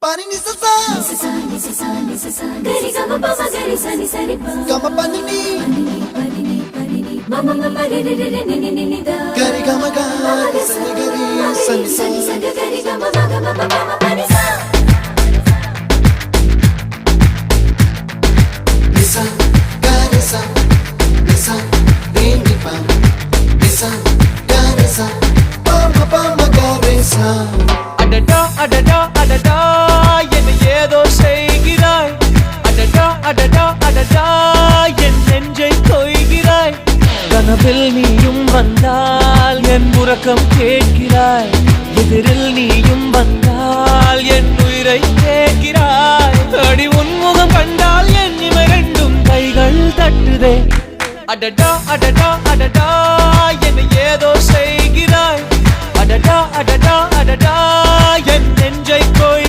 Pani ni sa gari gama pa ma gari sa ni sa ri pa gama pani ni mama mama re re re ni ni ni da gari gama ga sa ni gari sa ni sa gari gama ma pani sa nisa gari sa nisa re ni pa nisa gari sa pa ma gari sa adada adada adada என்ன ஏதோ செய்கிறாய் adada adada adada என் நெஞ்சை கொய்கிறாய் கனவில் நீயும் வந்தால் என் உறக்கம் கேட்கிறாய் எதிரில் நீயும் வந்தால் என் உயிரை கேட்கிறாய் அடி உன்முகம் கண்டால் என் இமை ரெண்டும் கைகள் தட்டுதே adada adada adada என்ன ஏதோ செய்கிறாய் adada adada adada என் நெஞ்சை கொய்